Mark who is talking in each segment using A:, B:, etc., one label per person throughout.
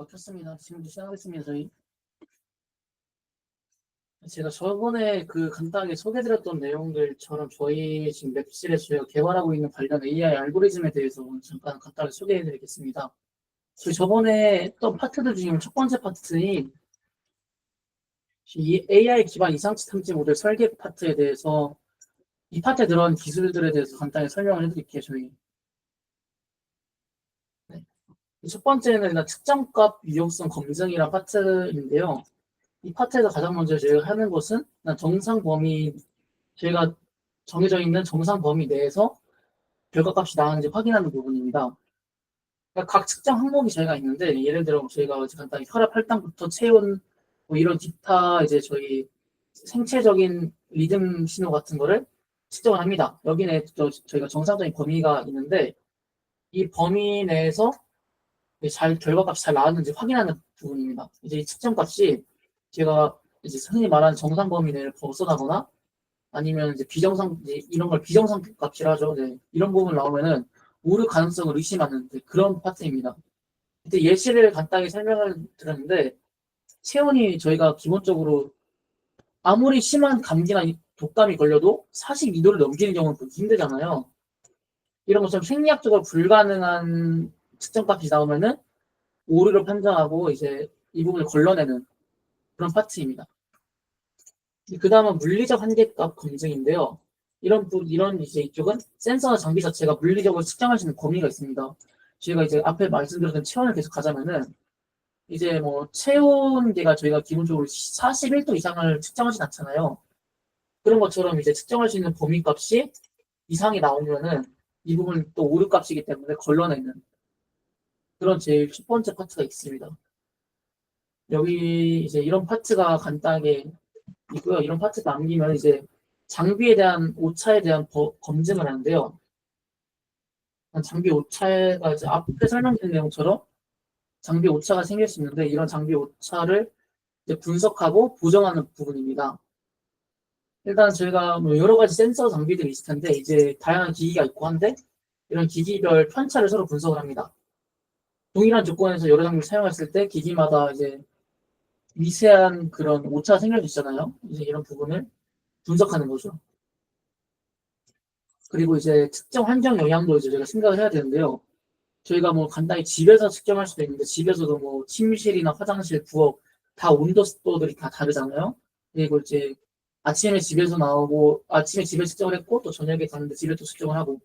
A: 켰습니다. 지금부터 시작하겠습니다. 제가 저번에 간단하게 소개드렸던 내용들처럼 저희 지금 맵실에서 저희가 개발하고 있는 관련 AI 알고리즘에 대해서 잠깐 간단하게 소개해드리겠습니다. 저희 저번에 했던 파트들 중에 첫 번째 파트인 이 AI 기반 이상치 탐지 모델 설계 파트에 대해서 이 파트에 들어간 기술들에 대해서 간단히 설명을 해드릴게요. 네. 첫 번째는 일단 특정값 유용성 검증이란 파트인데요. 이 파트에서 가장 먼저 저희가 하는 것은 정상 범위, 저희가 정해져 있는 정상 범위 내에서 결과값이 나왔는지 확인하는 부분입니다. 그러니까 각 측정 항목이 저희가 있는데, 예를 들어 저희가 간단히 혈압 혈당부터 체온, 뭐 이런 기타 이제 저희 생체적인 리듬 신호 같은 거를 측정을 합니다. 여기는 저희가 정상적인 범위가 있는데, 이 범위 내에서 결과값이 잘 나왔는지 확인하는 부분입니다. 이제 이 측정값이 제가 이제 흔히 말하는 정상 범위 내를 벗어나거나 아니면 이제 이런 걸 비정상 값이라 하죠. 네. 이런 부분 나오면은 오류 가능성을 의심하는 그런 파트입니다. 그때 예시를 간단히 설명을 드렸는데, 체온이 저희가 기본적으로 아무리 심한 감기나 독감이 걸려도 42도를 넘기는 경우는 보기 힘들잖아요. 이런 것처럼 생리학적으로 불가능한 측정값이 나오면은 오류를 판정하고 이제 이 부분을 걸러내는 그런 파트입니다. 그 다음은 물리적 한계값 검증인데요. 이런 이제 이쪽은 센서나 장비 자체가 물리적으로 측정할 수 있는 범위가 있습니다. 저희가 이제 앞에 말씀드렸던 체온을 계속 가자면은 이제 뭐 체온계가 저희가 기본적으로 41도 이상을 측정하진 않잖아요. 그런 것처럼 이제 측정할 수 있는 범위값이 이상이 나오면은 이 부분 또 오류값이기 때문에 걸러내는 그런 제일 첫 번째 파트가 있습니다. 여기 이제 이런 파트가 간단하게 있고요. 이런 파트 남기면 이제 장비에 대한 오차에 대한 검증을 하는데요. 장비 오차가 이제 앞에 설명드린 내용처럼 장비 오차가 생길 수 있는데 이런 장비 오차를 이제 분석하고 보정하는 부분입니다. 일단 저희가 뭐 여러 가지 센서 장비들이 있을 텐데 이제 다양한 기기가 있고 한데 이런 기기별 편차를 서로 분석을 합니다. 동일한 조건에서 여러 장비를 사용했을 때 기기마다 이제 미세한 그런 오차가 생길 수 있잖아요. 이제 이런 부분을 분석하는 거죠. 그리고 이제 특정 환경 영향도 이제 저희가 생각을 해야 되는데요. 저희가 뭐 간단히 집에서 측정할 수도 있는데 집에서도 뭐 침실이나 화장실, 부엌 다 온도 습도들이 다 다르잖아요. 그리고 이제 아침에 집에서 나오고 아침에 집에 측정을 했고 또 저녁에 갔는데 집에 또 측정을 하고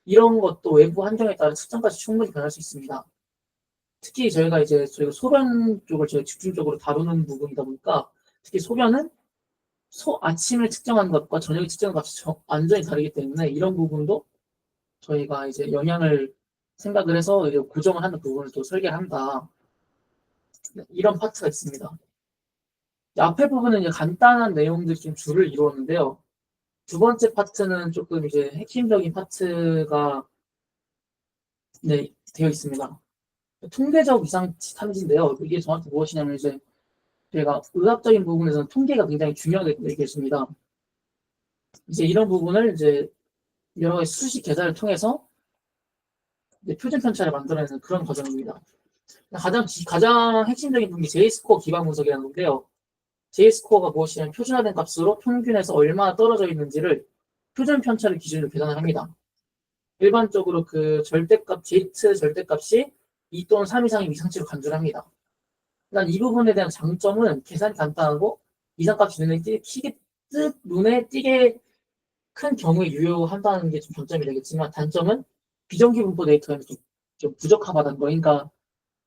A: 이런 것도 외부 환경에 따라 측정까지 충분히 변할 수 있습니다. 특히 저희가 소변 쪽을 저희 집중적으로 다루는 부분이다 보니까 특히 소변은 아침에 측정한 것과 저녁에 측정한 값이 완전히 다르기 때문에 이런 부분도 저희가 이제 영향을 생각을 해서 이제 고정을 하는 부분을 또 설계를 한다. 이런 파트가 있습니다. 앞에 부분은 이제 간단한 내용들이 좀 줄을 이루었는데요. 두 번째 파트는 조금 이제 핵심적인 파트가 되어 있습니다. 통계적 이상 탐지인데요. 이게 정확히 무엇이냐면 이제 저희가 의학적인 부분에서는 통계가 굉장히 중요하게 되겠습니다. 이제 이런 부분을 이제 여러 가지 수식 계산을 통해서 표준 편차를 만들어내는 그런 과정입니다. 가장 핵심적인 부분이 J-스코어 기반 분석이라는 건데요. J-스코어가 무엇이냐면 표준화된 값으로 평균에서 얼마나 떨어져 있는지를 표준 편차를 기준으로 계산을 합니다. 일반적으로 그 절대값, Z 절대값이 2 또는 3 이상의 이상치로 간주를 합니다. 일단 이 부분에 대한 장점은 계산이 간단하고 이상값이 눈에 띄게 큰 경우에 유효한다는 게 좀 장점이 되겠지만 단점은 비정기 분포 데이터에는 좀 부적합하다는 거. 그러니까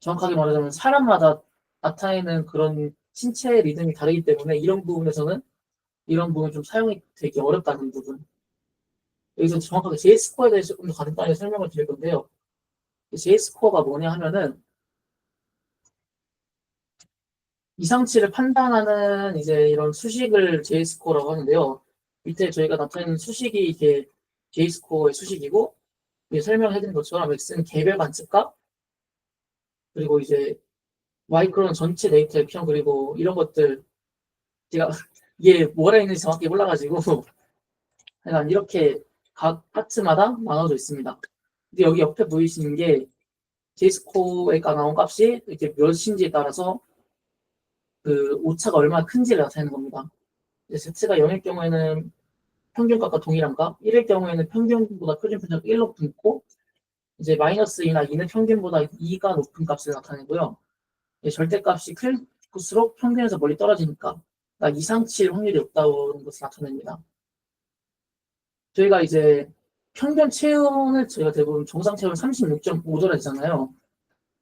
A: 정확하게 말하자면 사람마다 나타내는 그런 신체 리듬이 다르기 때문에 이런 부분에서는 이런 부분 좀 사용이 되기 어렵다는 부분. 여기서 정확하게 J-스코어에 대해서 조금 더 간단히 설명을 드릴 건데요. J-스코어가 뭐냐 하면은 이상치를 판단하는 이제 이런 수식을 J-스코어라고 하는데요. 밑에 저희가 나타내는 수식이 이게 J-스코어의 수식이고 설명해드린 것처럼 X는 개별 관측값 그리고 이제 Y크로는 전체 데이터의 평 그리고 이런 것들 제가 이게 뭐라 있는지 정확히 몰라가지고 약간 이렇게 각 파트마다 나눠져 있습니다. 근데 여기 옆에 보이시는 게 J스코어가 나온 값이 이렇게 몇인지에 따라서 그 오차가 얼마나 큰지를 나타내는 겁니다. Z가 0일 경우에는 평균값과 동일한 값, 1일 경우에는 평균보다 표준 편차가 1 높고, 이제 마이너스 2나 2는 평균보다 2가 높은 값을 나타내고요. 절대값이 클수록 평균에서 멀리 떨어지니까 이상치일 확률이 없다는 것을 나타냅니다. 저희가 이제 평균 체온을 저희가 대부분 정상 체온 36.5도라 되잖아요.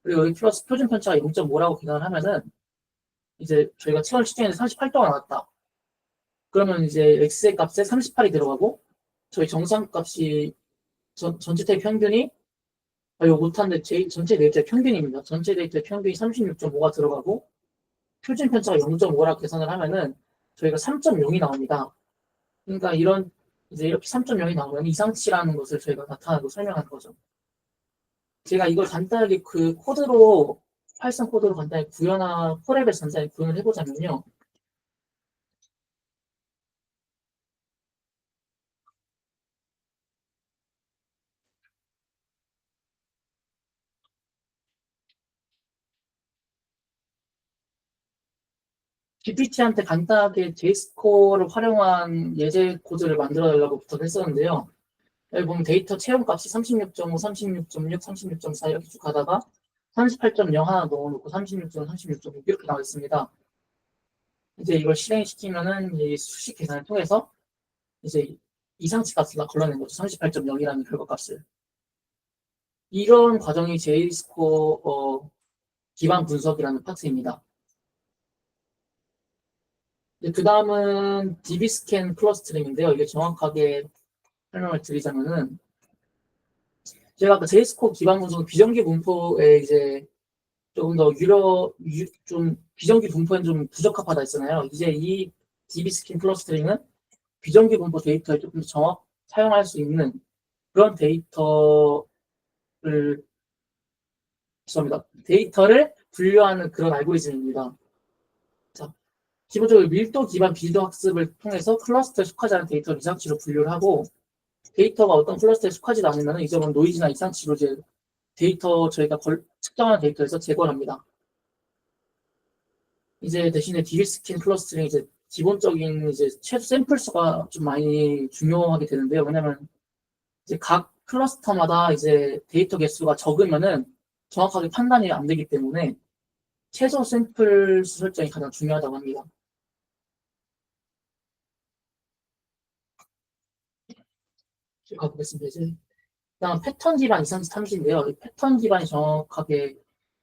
A: 그리고 여기 플러스 표준 편차가 0.5라고 계산을 하면은 이제 저희가 체온을 측정했는데 38도가 나왔다. 그러면 이제 x의 값에 38이 들어가고 저희 정상값이 전체 태의 평균이 이거 못하는데 전체 데이터의 평균입니다. 전체 데이터의 평균이 36.5가 들어가고 표준 편차가 0.5라고 계산을 하면은 저희가 3.0이 나옵니다. 그러니까 이제 이렇게 3.0이 나오면 이상치라는 것을 저희가 나타내고 설명하는 거죠. 제가 이걸 간단하게 그 코드로 파이썬 코드로 간단히 폴앱에서 간단히 구현을 해보자면요. GPT한테 간단하게 JScore를 활용한 예제 코드를 만들어 달라고 부탁했었는데요. 여기 보면 데이터 체온값이 36.5, 36.6, 36.4 이렇게 쭉 가다가 38.0 하나 넣어놓고 36.5, 36.6 이렇게 나와 있습니다. 이제 이걸 실행시키면은 이 수식 계산을 통해서 이제 이상치 값을 걸러낸 거죠. 38.0이라는 결과값을. 이런 과정이 JScore 기반 분석이라는 파트입니다. 그 다음은 dbscan 클러스터링인데요. 이게 정확하게 설명을 드리자면은 제가 아까 JScore 기반 분석은 비정규 분포에 이제 조금 더 좀 비정규 분포엔 좀 부적합하다 했잖아요. 이제 이 dbscan 클러스터링은 비정규 분포 데이터에 조금 더 사용할 수 있는 그런 데이터를 분류하는 그런 알고리즘입니다. 자, 기본적으로 밀도 기반 비도 학습을 통해서 클러스터에 속하지 않은 데이터를 이상치로 분류를 하고 데이터가 어떤 클러스터에 속하지도 않으면 이 점은 노이즈나 이상치로 이제 저희가 측정하는 데이터에서 제거를 합니다. 이제 대신에 디비스킨 클러스터링 이제 기본적인 이제 최소 샘플 수가 좀 많이 중요하게 되는데요. 왜냐면 이제 각 클러스터마다 이제 데이터 개수가 적으면은 정확하게 판단이 안 되기 때문에 최소 샘플 수 설정이 가장 중요하다고 합니다. 가보겠습니다. 이제 그다음 패턴 기반 이상치 탐지인데요. 패턴 기반이 정확하게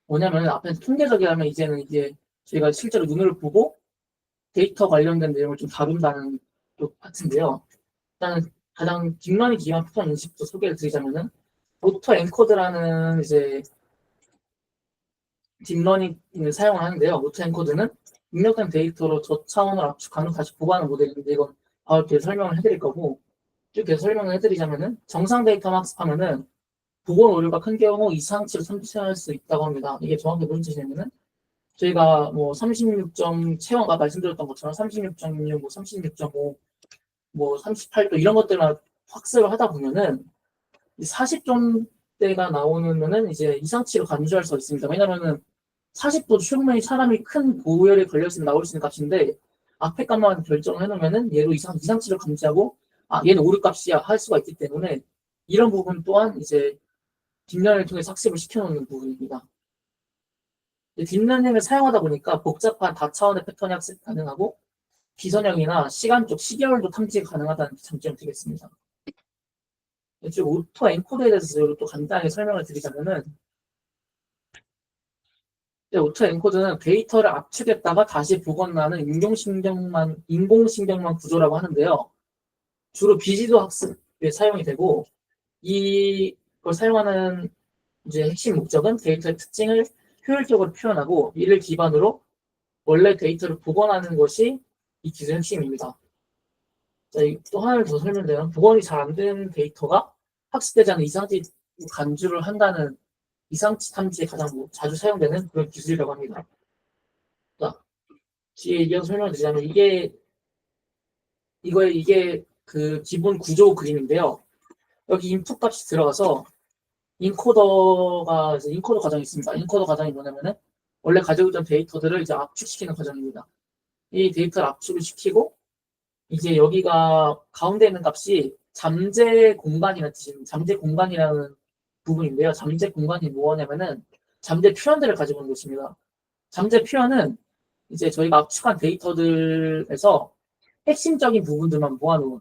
A: 뭐냐면 앞에서 통계적이 하면 이제는 이제 저희가 실제로 눈으로 보고 데이터 관련된 내용을 좀 다룬다는 쪽 파트인데요. 일단 가장 딥러닝 기반 패턴 인식부터 소개를 드리자면은 오토 엔코드라는 이제 딥러닝을 사용을 하는데요. 오토 엔코드는 입력된 데이터로 저차원을 압축하는 다시 보관하는 모델인데 이건 바로 뒤에 설명을 해드릴 거고 쭉 계속 설명을 해드리자면은 정상 데이터만 학습하면은 보건 오류가 큰 경우 이상치를 선택할 수 있다고 합니다. 이게 정확히 무슨 뜻이냐면은 저희가 뭐 36점 체온과 말씀드렸던 것처럼 36.6, 뭐 36.5, 뭐 38도 이런 것들만 학습을 하다 보면은 40점대가 나오면은 이제 이상치로 간주할 수 있습니다. 왜냐면은 40도 충분히 사람이 큰 고열에 걸렸으면 나올 수 있는 값인데 앞에 값만 결정을 해놓으면은 얘도 이상치를 감지하고 얘는 오류값이야 할 수가 있기 때문에 이런 부분 또한 이제 딥러닝을 통해서 학습을 시켜놓는 부분입니다. 딥러닝을 사용하다 보니까 복잡한 다차원의 패턴이 학습 가능하고 비선형이나 시간적 시계열도 탐지가 가능하다는 장점이 되겠습니다. 이쪽 오토 엔코드에 대해서 또 간단하게 설명을 드리자면은 오토 엔코드는 데이터를 압축했다가 다시 복원하는 인공신경망 구조라고 하는데요. 주로 비지도 학습에 사용이 되고 이걸 사용하는 이제 핵심 목적은 데이터의 특징을 효율적으로 표현하고 이를 기반으로 원래 데이터를 복원하는 것이 이 기술의 핵심입니다. 자, 또 하나를 더 설명드리면 복원이 잘 안 된 데이터가 학습되지 않은 이상치 간주를 한다는 이상치 탐지에 가장 자주 사용되는 그런 기술이라고 합니다. 자, 뒤에 이어서 설명드리자면 이게 그 기본 구조 그림인데요. 여기 인풋 값이 들어가서 인코더가 이제 인코더 과정이 있습니다. 인코더 과정이 뭐냐면은 원래 가지고 있던 데이터들을 이제 압축시키는 과정입니다. 이 데이터를 압축을 시키고 이제 여기가 가운데 있는 값이 잠재 공간이라는 뜻입니다. 잠재 공간이라는 부분인데요. 잠재 공간이 뭐냐면은 잠재 표현들을 가지고 있는 것입니다. 잠재 표현은 이제 저희가 압축한 데이터들에서 핵심적인 부분들만 모아놓은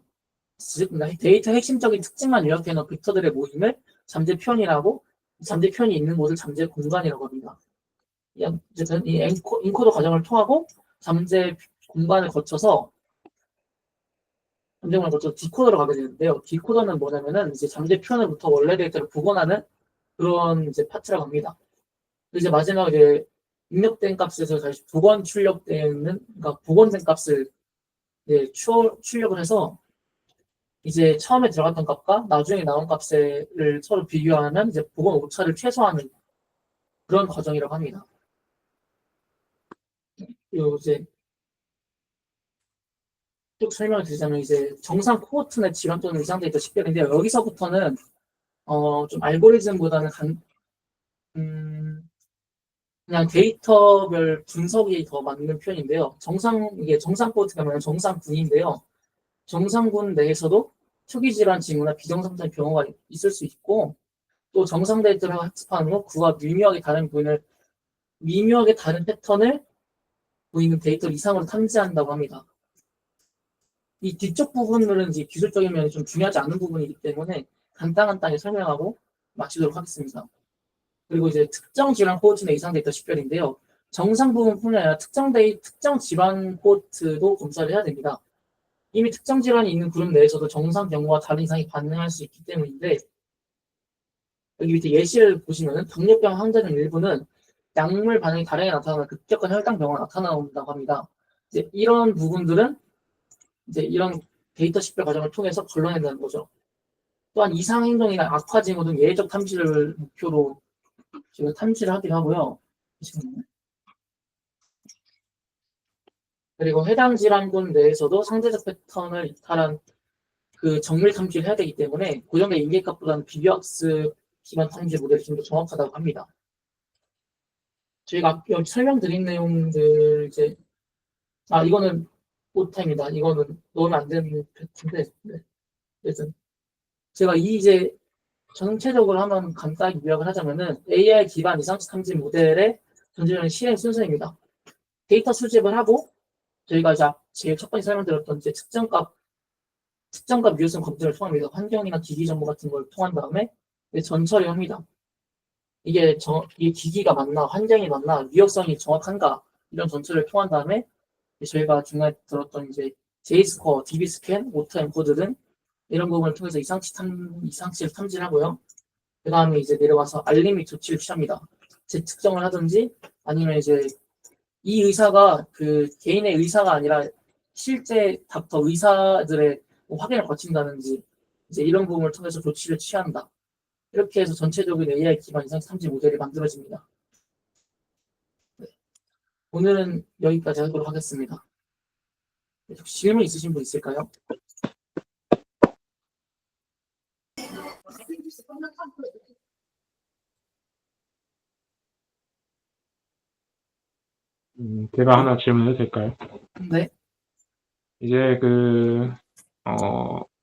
A: 즉 데이터 핵심적인 특징만 요약해 놓은 벡터들의 모임을 잠재 표현이라고 잠재 표현이 있는 곳을 잠재 공간이라고 합니다. 어쨌든 이 인코더 과정을 통하고 잠재 공간을 거쳐서 잠재 공간을 거쳐서 디코더로 가게 되는데요. 디코더는 뭐냐면은 이제 잠재 표현으로부터 원래 데이터를 복원하는 그런 이제 파트라고 합니다. 이제 마지막에 입력된 값에서 다시 복원 출력되는 그러니까 복원된 값을 이제 출력을 해서 이제 처음에 들어갔던 값과 나중에 나온 값을 서로 비교하면 이제 복원 오차를 최소화하는 그런 과정이라고 합니다. 그리고 이제 쭉 설명을 드리자면 이제 정상 코어트넷 질환 또는 의상 데이터 식별인데요. 여기서부터는 좀 알고리즘보다는 그냥 데이터별 분석이 더 맞는 표현인데요. 이게 정상 코어트가 뭐냐면 정상군인데요. 정상군 내에서도 초기 질환 징후나 비정상적인 경우가 있을 수 있고 또 정상 데이터를 학습하는 후 그와 미묘하게 다른 패턴을 보이는 데이터 이상으로 탐지한다고 합니다. 이 뒤쪽 부분들은 이제 기술적인 면이 좀 중요하지 않은 부분이기 때문에 간단하게 설명하고 마치도록 하겠습니다. 그리고 이제 특정 질환 코호트의 이상 데이터 식별인데요. 정상 부분뿐만 아니라 특정 질환 코호트도 검사를 해야 됩니다. 이미 특정 질환이 있는 그룹 내에서도 정상 경우와 다른 이상이 발생할 수 있기 때문인데 여기 밑에 예시를 보시면은 당뇨병 환자들 일부는 약물 반응이 다르게 나타나는 급격한 혈당 변화가 나타난다고 합니다. 이제 이런 부분들은 이제 이런 데이터 식별 과정을 통해서 걸러낸다는 거죠. 또한 이상 행동이나 악화 징후 등 예외적 탐지를 목표로 지금 탐지를 하기도 하고요. 그리고 해당 질환군 내에서도 상대적 패턴을 이탈한 그 정밀 탐지를 해야 되기 때문에 고정된 인계값보다는 비교학습 기반 탐지 모델이 좀 더 정확하다고 합니다. 저희가 여기 설명드린 내용들 이제 이거는 오타입니다. 이거는 넣으면 안 되는 팩트인데 어쨌든 제가 이제 전체적으로 한번 간단히 요약을 하자면은 AI 기반 이상치 탐지 모델의 전체적인 실행 순서입니다. 데이터 수집을 하고 저희가 이제 제일 첫 번째 설명드렸던 이제 특정값 유효성 검증을 통합니다. 환경이나 기기 정보 같은 걸 통한 다음에 전처리 합니다. 이게 기기가 맞나, 환경이 맞나, 유효성이 정확한가 이런 전처리를 통한 다음에 저희가 중간에 들었던 이제 J스코어, DB스캔, 오토 엔코드 등 이런 부분을 통해서 이상치를 탐지를 하고요. 그 다음에 이제 내려와서 알림 및 조치를 취합니다. 재특정을 하든지 아니면 이제 이 의사가 그 개인의 의사가 아니라 실제 닥터 의사들의 확인을 거친다든지 이제 이런 부분을 통해서 조치를 취한다. 이렇게 해서 전체적인 AI 기반 이상 탐지 모델이 만들어집니다. 네. 오늘은 여기까지 하도록 하겠습니다. 혹시 질문 있으신 분 있을까요?
B: 제가 하나 질문해도 될까요?
A: 네.
B: 이제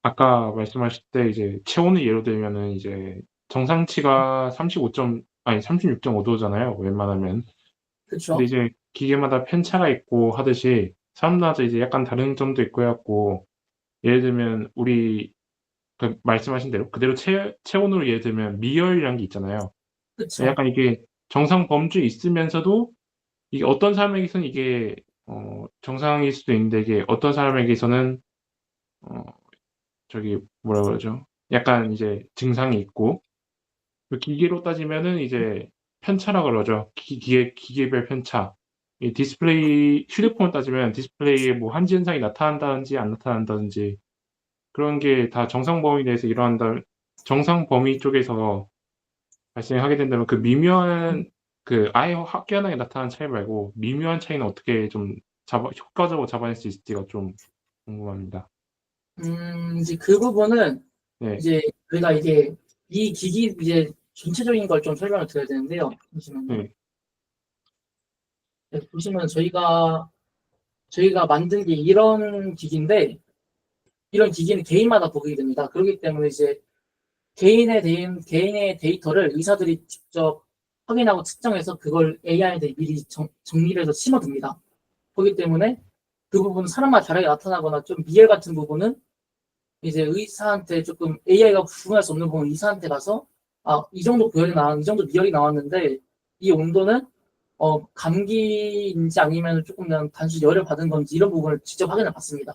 B: 아까 말씀하실 때 이제 체온을 예로 들면은 이제 정상치가 36.5도잖아요. 웬만하면.
A: 그렇죠.
B: 근데 이제 기계마다 편차가 있고 하듯이 사람마다 이제 약간 다른 점도 있고 해갖고 예를 들면 우리 말씀하신 대로 그대로 체온으로 예를 들면 미열이란 게 있잖아요.
A: 그렇죠.
B: 약간 이게 정상 범주에 있으면서도 이게 어떤 사람에게서는 이게 정상일 수도 있는데 이게 어떤 사람에게서는 뭐라 그러죠? 약간 이제 증상이 있고 그 기계로 따지면은 이제 편차라 그러죠. 기계별 편차. 이 디스플레이 휴대폰을 따지면 디스플레이에 뭐 한지 현상이 나타난다든지 안 나타난다든지 그런 게 다 정상 범위 내에서 일어난다. 정상 범위 쪽에서 발생하게 된다면 그 미묘한 아예 확연하게 나타나는 차이 말고 미묘한 차이는 어떻게 좀 효과적으로 잡아낼 수 있을지가 좀 궁금합니다.
A: 이제 그 부분은
B: 네,
A: 이제 저희가 이게 이 기기 이제 전체적인 걸 좀 설명을 드려야 되는데요. 잠시만요.
B: 네.
A: 네, 보시면 저희가 만든 게 이런 기기인데, 이런 기기는 개인마다 보게 됩니다. 그렇기 때문에 이제 개인의 데이터를 의사들이 직접 확인하고 측정해서 그걸 AI한테 미리 정리를 해서 심어둡니다. 그렇기 때문에 그 부분은 사람마다 다르게 나타나거나 좀 미열 같은 부분은 이제 의사한테 조금 AI가 구분할 수 없는 부분 의사한테 가서 이 정도 이 정도 미열이 나왔는데 이 온도는 감기인지 아니면 조금 그냥 단순히 열을 받은 건지 이런 부분을 직접 확인을 받습니다.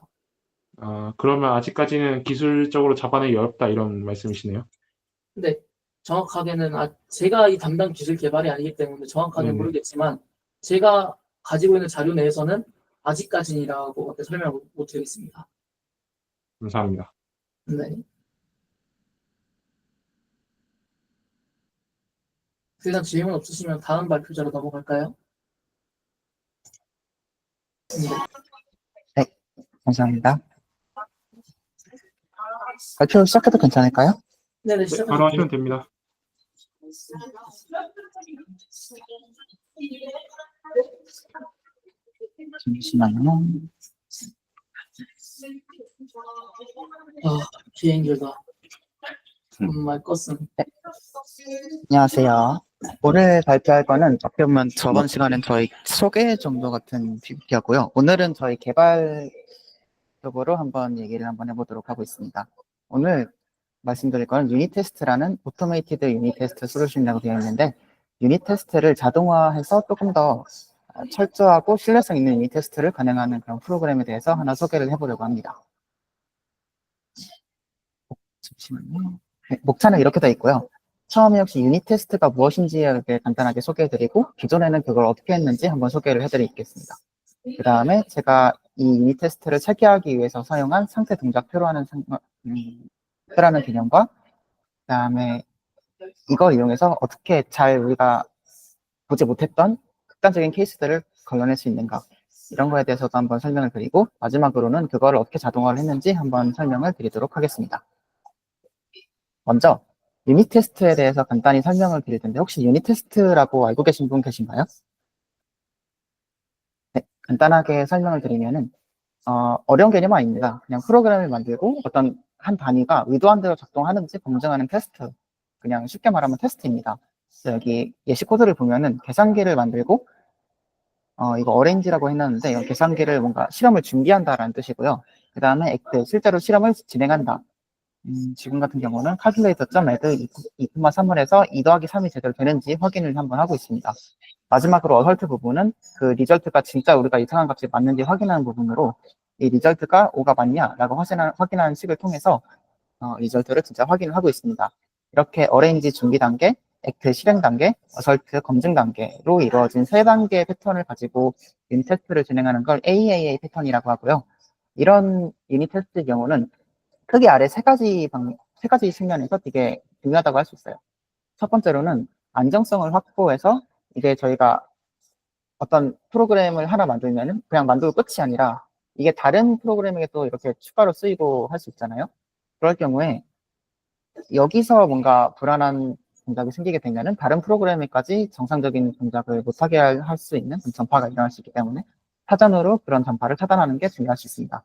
B: 그러면 아직까지는 기술적으로 잡아내기 어렵다 이런 말씀이시네요.
A: 근데 정확하게는 제가 이 담당 기술 개발이 아니기 때문에 정확하게는
B: 네네.
A: 모르겠지만 제가 가지고 있는 자료 내에서는 아직까지라고 설명을 못 드리겠습니다.
B: 감사합니다.
A: 네. 일단 질문 없으시면 다음 발표자로 넘어갈까요? 네.
C: 네, 감사합니다. 발표 시작해도 괜찮을까요?
A: 네네,
B: 네, 바로 하시면 됩니다.
C: 잠시만요.
A: 비행기가 정말 껐음.
C: 네. 안녕하세요. 오늘 발표할 거는 어떻게 보면 저번 시간엔 저희 소개 정도 같은 PPT였고요. 오늘은 저희 개발 쪽으로 한번 얘기를 한번 해보도록 하고 있습니다. 오늘 말씀드릴 거는 유닛 테스트라는 오토메이티드 유닛 테스트 솔루션이라고 되어 있는데 유닛 테스트를 자동화해서 조금 더 철저하고 신뢰성 있는 유닛 테스트를 가능하는 그런 프로그램에 대해서 하나 소개를 해보려고 합니다. 잠시만요. 네, 목차는 이렇게 되어 있고요. 처음에 혹시 유닛 테스트가 무엇인지 이렇게 간단하게 소개해드리고 기존에는 그걸 어떻게 했는지 한번 소개를 해드리겠습니다. 그 다음에 제가 이 유닛 테스트를 체계하기 위해서 사용한 상태 동작표로 하는 표라는 개념과 그 다음에 이걸 이용해서 어떻게 잘 우리가 보지 못했던 극단적인 케이스들을 걸러낼 수 있는가 이런 거에 대해서도 한번 설명을 드리고 마지막으로는 그거를 어떻게 자동화를 했는지 한번 설명을 드리도록 하겠습니다. 먼저 유닛 테스트에 대해서 간단히 설명을 드릴 텐데 혹시 유닛 테스트라고 알고 계신 분 계신가요? 네, 간단하게 설명을 드리면은 어려운 개념은 아닙니다. 그냥 프로그램을 만들고 어떤 한 단위가 의도한 대로 작동하는지 검증하는 테스트. 그냥 쉽게 말하면 테스트입니다. 여기 예시 코드를 보면은 계산기를 만들고 이거 어레인지라고 해놨는데 이건 계산기를 뭔가 실험을 준비한다라는 뜻이고요. 그 다음에 액트, 실제로 실험을 진행한다. 지금 같은 경우는 calculator.add 2,3을 해서 2 더하기 3이 제대로 되는지 확인을 한번 하고 있습니다. 마지막으로 어설트 부분은 그 리절트가 진짜 우리가 이상한 값이 맞는지 확인하는 부분으로 이 리절트가 5가 맞냐라고 확인하는 식을 통해서 리절트를 진짜 확인을 하고 있습니다. 이렇게 어레인지 준비 단계, 액트 실행 단계, 어설트 검증 단계로 이루어진 세 단계의 패턴을 가지고 유닛 테스트를 진행하는 걸 AAA 패턴이라고 하고요. 이런 유닛 테스트의 경우는 크게 아래 세 가지 측면에서 되게 중요하다고 할 수 있어요. 첫 번째로는 안정성을 확보해서 이게 저희가 어떤 프로그램을 하나 만들면은 그냥 만들고 끝이 아니라 이게 다른 프로그램에게 또 이렇게 추가로 쓰이고 할 수 있잖아요. 그럴 경우에 여기서 뭔가 불안한 동작이 생기게 되면은 다른 프로그램에까지 정상적인 동작을 못하게 할 수 있는 전파가 일어날 수 있기 때문에 사전으로 그런 전파를 차단하는 게 중요할 수 있습니다.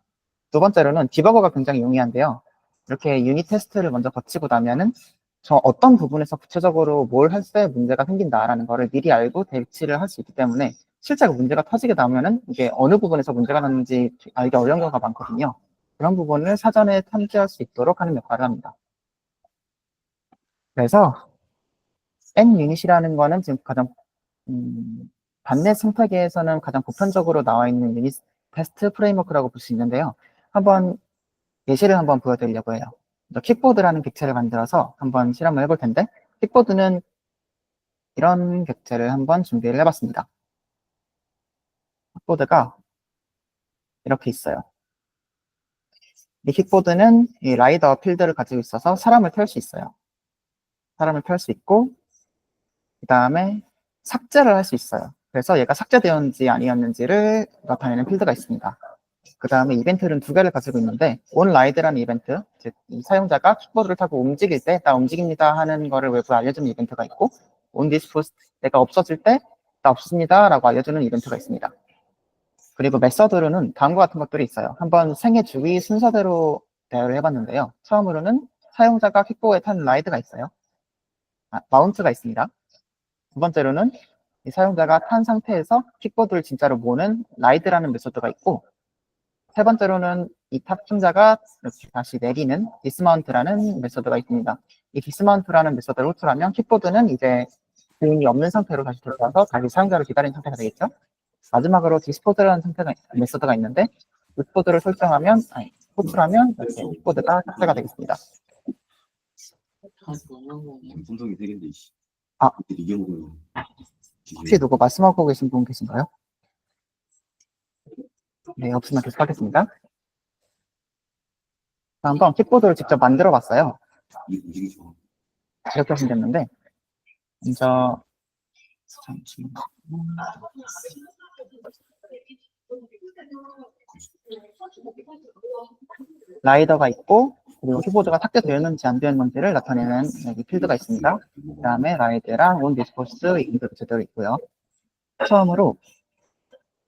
C: 두 번째로는 디버거가 굉장히 용이한데요. 이렇게 유닛 테스트를 먼저 거치고 나면은 저 어떤 부분에서 구체적으로 뭘 할 때 문제가 생긴다라는 거를 미리 알고 대치를 할 수 있기 때문에 실제로 문제가 터지게 나면은 이게 어느 부분에서 문제가 났는지 알기 어려운 경우가 많거든요. 그런 부분을 사전에 탐지할 수 있도록 하는 역할을 합니다. 그래서 N유닛이라는 거는 지금 가장 단넷 생태계에서는 가장 보편적으로 나와 있는 유닛 테스트 프레임워크라고 볼 수 있는데요. 예시를 한번 보여드리려고 해요. 킥보드라는 객체를 만들어서 한번 실험을 해볼 텐데 킥보드는 이런 객체를 한번 준비를 해봤습니다. 킥보드가 이렇게 있어요. 이 킥보드는 이 라이더 필드를 가지고 있어서 사람을 탈 수 있어요. 사람을 탈 수 있고 그 다음에 삭제를 할 수 있어요. 그래서 얘가 삭제되었는지 아니었는지를 나타내는 필드가 있습니다. 그 다음에 이벤트는 두 개를 가지고 있는데 onRide라는 이벤트, 즉 이 사용자가 킥보드를 타고 움직일 때 나 움직입니다 하는 거를 외부에 알려주는 이벤트가 있고 onDispost, 내가 없어질 때 나 없습니다 라고 알려주는 이벤트가 있습니다. 그리고 메서드로는 다음과 같은 것들이 있어요. 한번 생애 주기 순서대로 대화를 해봤는데요. 처음으로는 사용자가 킥보드에 탄 라이드가 있어요. 마운트가 있습니다. 두 번째로는 이 사용자가 탄 상태에서 킥보드를 진짜로 모는 라이드라는 메소드가 있고, 세 번째로는 이 탑승자가 이렇게 다시 내리는 디스마운트라는 메소드가 있습니다. 이 디스마운트라는 메소드를 호출하면 킥보드는 이제 주인이 없는 상태로 다시 돌아와서 다시 사용자를 기다리는 상태가 되겠죠. 마지막으로 디스포드라는 메소드가 있는데 디스포드를 설정하면, 호출하면 이렇게 킥보드가 삭제가 되겠습니다.
D: 분석이 되겠네.
C: 아.
D: 이게 뭐
C: 혹시 누구 말씀하고 계신 분 계신가요? 네, 없으면 계속하겠습니다. 한번 킥보드를 직접 만들어 봤어요.
D: 움직이죠.
C: 이렇게 하시면 됐는데, 먼저, 잠시만요. 라이더가 있고, 그리고 킥보드가 삭제되었는지 안 되었는지를 나타내는 여기 필드가 있습니다. 그 다음에 라이드랑 온 디스포스 이것도 제대로 있고요. 처음으로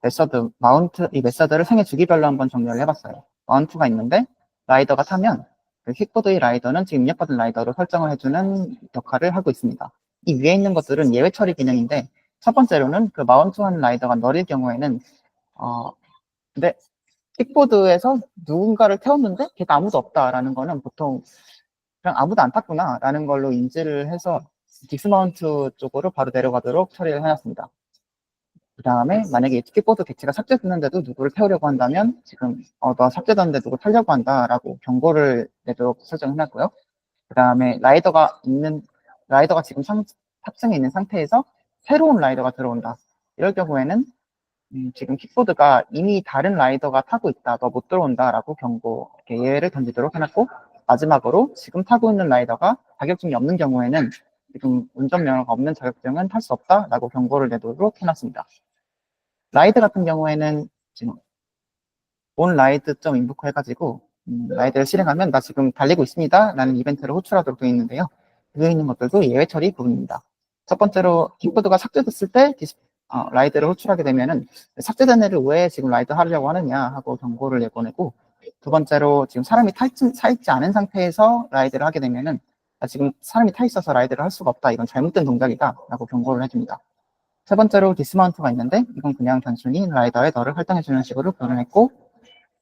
C: 메서드, 마운트, 이 메서드를 생애 주기별로 한번 정렬을 해봤어요. 마운트가 있는데, 라이더가 타면, 그 킥보드의 라이더는 지금 입력받은 라이더로 설정을 해주는 역할을 하고 있습니다. 이 위에 있는 것들은 예외 처리 기능인데, 첫 번째로는 그 마운트한 라이더가 너릴 경우에는, 근데 킥보드에서 누군가를 태웠는데 걔가 아무도 없다라는 거는 보통 그냥 아무도 안 탔구나라는 걸로 인지를 해서 디스마운트 쪽으로 바로 내려가도록 처리를 해놨습니다. 그 다음에 만약에 킥보드 객체가 삭제됐는데도 누구를 태우려고 한다면 지금 너 삭제됐는데 누구 타려고 한다라고 경고를 내도록 설정해놨고요. 그 다음에 라이더가 지금 탑승해 있는 상태에서 새로운 라이더가 들어온다. 이럴 경우에는 지금 킥보드가 이미 다른 라이더가 타고 있다, 너 못 들어온다 라고 경고, 이렇게 예외를 던지도록 해놨고, 마지막으로 지금 타고 있는 라이더가 자격증이 없는 경우에는 지금 운전면허가 없는 자격증은 탈 수 없다 라고 경고를 내도록 해놨습니다. 라이드 같은 경우에는 지금 onRide.invoke 해가지고 라이드를 실행하면 나 지금 달리고 있습니다 라는 이벤트를 호출하도록 되어 있는데요. 위에 있는 것들도 예외 처리 부분입니다. 첫 번째로 킥보드가 삭제됐을 때 라이드를 호출하게 되면은 삭제된 애를 왜 지금 라이드 하려고 하느냐 하고 경고를 내보내고, 두 번째로 지금 사람이 타 있지 않은 상태에서 라이드를 하게 되면은 지금 사람이 타 있어서 라이드를 할 수가 없다, 이건 잘못된 동작이다 라고 경고를 해줍니다. 세 번째로 디스마운트가 있는데 이건 그냥 단순히 라이더에 너를 할당해주는 식으로 표현했고,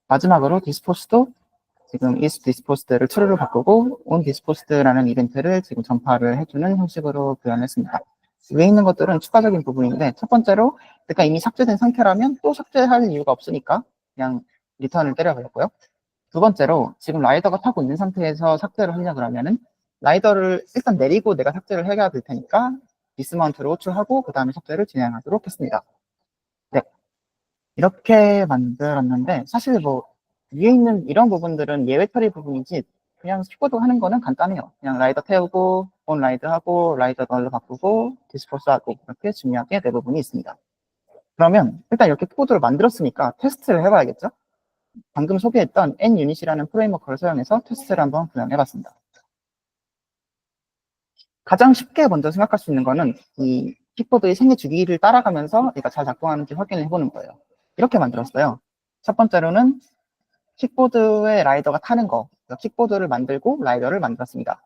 C: 마지막으로 디스포스도 지금 is disposed를 true로 바꾸고 on disposed라는 이벤트를 지금 전파를 해주는 형식으로 표현했습니다. 위에 있는 것들은 추가적인 부분인데, 첫 번째로 내가 이미 삭제된 상태라면 또 삭제할 이유가 없으니까 그냥 리턴을 때려버렸고요. 두 번째로 지금 라이더가 타고 있는 상태에서 삭제를 하냐 그러면은 라이더를 일단 내리고 내가 삭제를 해야 될 테니까 디스마운트를 호출하고 그 다음에 삭제를 진행하도록 했습니다. 네, 이렇게 만들었는데 사실 뭐 위에 있는 이런 부분들은 예외 처리 부분이지 그냥 킥보드 하는 거는 간단해요. 그냥 라이더 태우고 온 라이드 하고 라이더 널로 바꾸고 디스포스 하고 이렇게 중요하게 대부분이 있습니다. 그러면 일단 이렇게 킥보드를 만들었으니까 테스트를 해봐야겠죠? 방금 소개했던 nUnit이라는 프레임워크를 사용해서 테스트를 한번 구현해봤습니다. 가장 쉽게 먼저 생각할 수 있는 거는 이 킥보드의 생애 주기를 따라가면서 얘가 잘 작동하는지 확인을 해보는 거예요. 이렇게 만들었어요. 첫 번째로는 킥보드에 라이더가 타는 거, 킥보드를 만들고 라이더를 만들었습니다.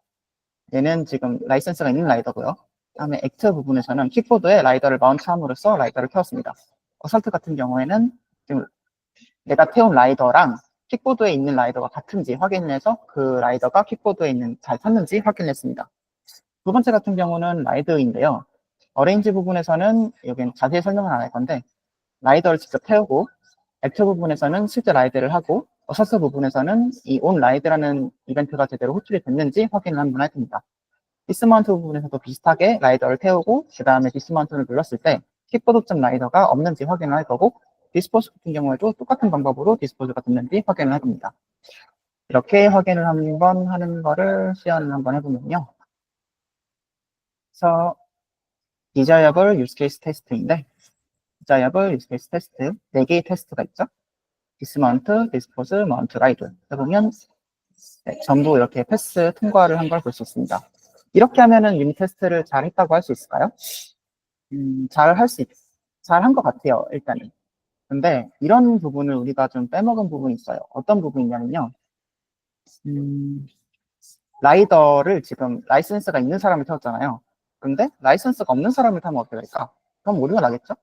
C: 얘는 지금 라이센스가 있는 라이더고요. 다음에 액트 부분에서는 킥보드에 라이더를 마운트함으로써 라이더를 태웠습니다. 어설트 같은 경우에는 지금 내가 태운 라이더랑 킥보드에 있는 라이더가 같은지 확인해서 그 라이더가 킥보드에 있는 잘 탔는지 확인했습니다. 두 번째 같은 경우는 라이드인데요. 어레인지 부분에서는 여기는 자세히 설명은 안 할 건데 라이더를 직접 태우고, 액트 부분에서는 실제 라이드를 하고, 어설트 부분에서는 이 onRide라는 이벤트가 제대로 호출이 됐는지 확인을 한번 할 겁니다. 디스마운트 부분에서도 비슷하게 라이더를 태우고 그 다음에 디스마운트를 눌렀을 때 킥보드점 라이더가 없는지 확인을 할 거고, 디스포즈 같은 경우에도 똑같은 방법으로 디스포즈가 됐는지 확인을 할 겁니다. 이렇게 확인을 한번 하는 거를 시연을 한번 해보면요. 그래서 desirable use case test인데, desirable use case test 4개의 테스트가 있죠. 디스마운트, 디스포즈, 마운트, 라이드 해보면 네, 전부 이렇게 패스 통과를 한 걸 볼 수 있습니다. 이렇게 하면은 유닛 테스트를 잘 했다고 할 수 있을까요? 잘 한 것 같아요, 일단은. 근데 이런 부분을 우리가 좀 빼먹은 부분이 있어요. 어떤 부분이냐면요. 라이더를 지금 라이센스가 있는 사람을 태웠잖아요. 근데 라이센스가 없는 사람을 타면 어떻게 될까? 그럼 오류가 나겠죠?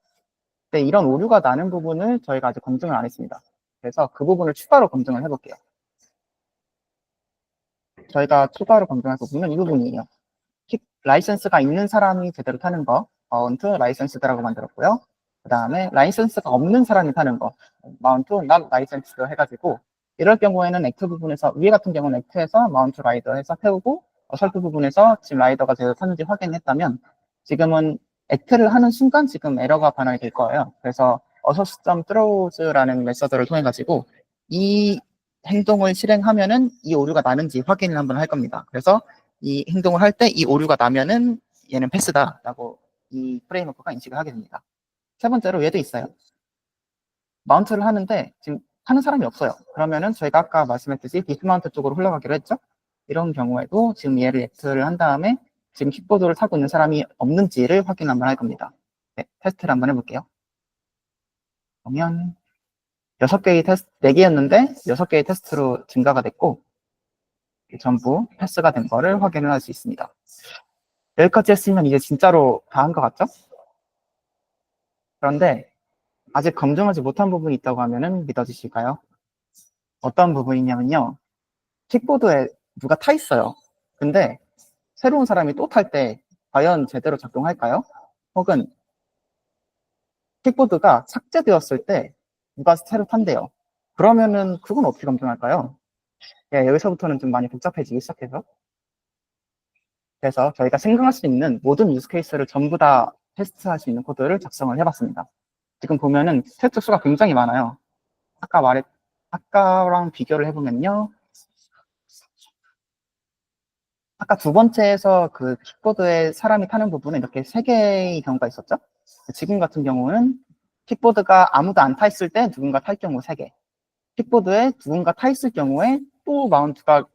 C: 근데 이런 오류가 나는 부분을 저희가 아직 검증을 안 했습니다. 그래서 그 부분을 추가로 검증을 해볼게요. 저희가 추가로 검증할 부분은 이 부분이에요. 라이센스가 있는 사람이 제대로 타는 거, 마운트 라이센스드라고 만들었고요. 그 다음에 라이센스가 없는 사람이 타는 거, 마운트 not licensed 해가지고, 이럴 경우에는 액트 부분에서, 위에 같은 경우는 액트에서 마운트 라이더 해서 태우고, 어설트 부분에서 지금 라이더가 제대로 타는지 확인했다면, 지금은 액트를 하는 순간 지금 에러가 반환이 될 거예요. 그래서 어서스.throws.라는 메서드를 통해 가지고 이 행동을 실행하면은 이 오류가 나는지 확인을 한번 할 겁니다. 그래서 이 행동을 할 때 이 오류가 나면은 얘는 패스다라고 이 프레임워크가 인식을 하게 됩니다. 세 번째로 얘도 있어요. 마운트를 하는데 지금 하는 사람이 없어요. 그러면은 저희가 아까 말씀했듯이 디스마운트 쪽으로 흘러가기로 했죠. 이런 경우에도 지금 얘를 액트를 한 다음에 지금 킥보드를 타고 있는 사람이 없는지를 확인 한번 할 겁니다. 네, 테스트를 한번 해볼게요. 보면 6개의 테스트, 4개였는데 6개의 테스트로 증가가 됐고 전부 패스가 된 거를 확인을 할 수 있습니다. 여기까지 했으면 이제 진짜로 다 한 것 같죠? 그런데 아직 검증하지 못한 부분이 있다고 하면은 믿어지실까요? 어떤 부분이냐면요. 킥보드에 누가 타 있어요. 근데 새로운 사람이 또 탈 때 과연 제대로 작동할까요? 혹은 킥보드가 삭제되었을 때 누가 새로 탄대요. 그러면은 그건 어떻게 검증할까요? 예, 여기서부터는 좀 많이 복잡해지기 시작해서 그래서 저희가 생각할 수 있는 모든 유스 케이스를 전부 다 테스트할 수 있는 코드를 작성을 해봤습니다. 지금 보면은 테스트 수가 굉장히 많아요. 아까랑 비교를 해보면요. 아까 두 번째에서 그 킥보드에 사람이 타는 부분은 이렇게 3개의 경우가 있었죠? 지금 같은 경우는 킥보드가 아무도 안 타 있을 때 누군가 탈 경우 3개. 킥보드에 누군가 타 있을 경우에 또 마운트가